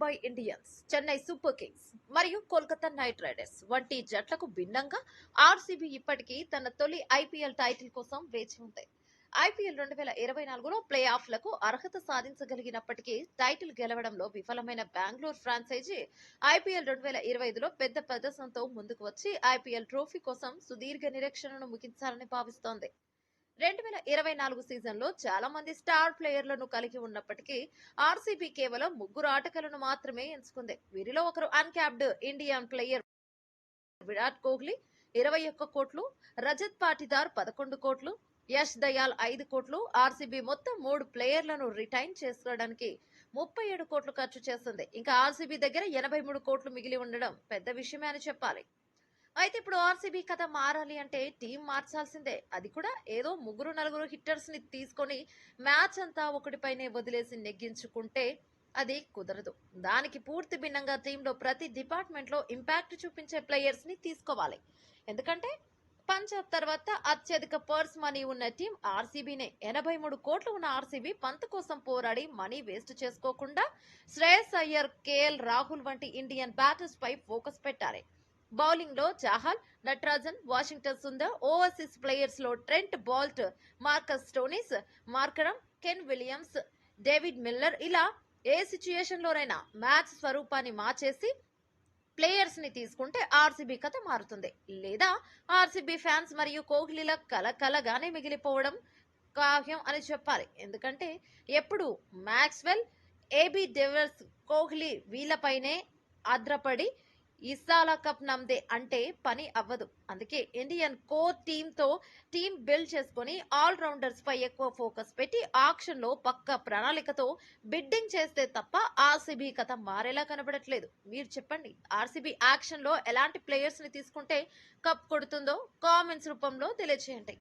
Mumbai Indians, Chennai super Kings మరియు Kolkata night riders వంటి జట్లకు భిన్నంగా ఆర్సీబీ ఇప్పటికీ తన తొలి ఐపీఎల్ టైటిల్ కోసం వేచి ఉంది. ఐపీఎల్ 2024లో ప్లే ఆఫ్లకు అర్హత సాధించగలిగినప్పటికీ టైటిల్ గెలవడంలో విఫలమైన బెంగళూరు ఫ్రాంచైజీ ఐపీఎల్ 2025లో పెద్ద ప్రదర్శనతో ముందుకు వచ్చి ఐపీఎల్ ట్రోఫీ కోసం సుదీర్ఘ నిరీక్షణను ముగించాలని భావిస్తోంది. 2024 సీజన్ లో చాలా మంది స్టార్ ప్లేయర్లను కలిగి ఉన్నప్పటికీ ఆర్సీబీ కేవలం ముగ్గురు ఆటగాళ్లను మాత్రమే ఎంచుకుంది. వీరిలో ఒకరు uncapped Indian player Virat Kohli 21 కోట్లు, రజత్ పాటిదార్ 11 కోట్లు, యష్ దయాల్ 5 కోట్లు. ఆర్సీబీ మొత్తం 3 ప్లేయర్లను రిటైన్ చేసుకోవడానికి 37 కోట్లు ఖర్చు చేస్తుంది. ఇంకా ఆర్సీబీ దగ్గర 83 కోట్లు మిగిలి ఉండడం పెద్ద విషయమే అని చెప్పాలి. అయితే ఇప్పుడు ఆర్సీబీ కథ మారాలి అంటే టీం మార్చాల్సిందే. అది కూడా ఏదో ముగ్గురు నలుగురు హిట్టర్స్ ని తీసుకొని మ్యాచ్ అంతా ఒకటిపైనే వదిలేసి నెగ్గించుకుంటే అది కుదరదు. దానికి పూర్తి భిన్నంగా టీంలో ప్రతి డిపార్ట్మెంట్ లో ఇంపాక్ట్ చూపించే ప్లేయర్స్ ని తీసుకోవాలి. ఎందుకంటే పంజాబ్ తర్వాత అత్యధిక పర్స్ మనీ ఉన్న టీం ఆర్సీబీనే. 83 కోట్లు ఉన్న ఆర్సీబీ పంత్ కోసం పోరాడి మనీ వేస్ట్ చేసుకోకుండా శ్రేయస్ అయ్యర్, కేఎల్ రాహుల్ వంటి ఇండియన్ బ్యాటర్స్ పై ఫోకస్ పెట్టాలి. బౌలింగ్ లో చాహల్, నటరాజన్, వాషింగ్టన్ సుందర్, ఓవర్సీస్ ప్లేయర్స్ లో Trent Boult, Marcus Stoinis, Markram, Ken Williams, David Miller ఇలా ఏ సిచ్యుయేషన్ లోనైనా మ్యాచ్ స్వరూపాన్ని మార్చేసి ప్లేయర్స్ ని తీసుకుంటే ఆర్సీబీ కథ మారుతుంది. లేదా ఆర్సీబీ ఫ్యాన్స్ మరియు కోహ్లీల కలగానే మిగిలిపోవడం కావ్యం అని చెప్పాలి. ఎందుకంటే ఎప్పుడు మ్యాక్స్వెల్, ఏబీ డెవిల్స్, కోహ్లీ వీళ్ళపైనే ఆధారపడి ఇసాలా కప్ నమ్దే అంటే పని అవ్వదు. అందుకే ఇండియన్ కోర్ టీం బిల్డ్ చేసుకుని ఆల్ రౌండర్స్ పై ఎక్కువ ఫోకస్ పెట్టి ఆక్షన్ లో పక్క ప్రణాళికతో బిడ్డింగ్ చేస్తే తప్ప ఆర్సీబీ కథ మారేలా కనబడట్లేదు. మీరు చెప్పండి, ఆర్సీబీ యాక్షన్ లో ఎలాంటి ప్లేయర్స్ ని తీసుకుంటే కప్ కొడుతుందో కామెంట్స్ రూపంలో తెలియజేయండి.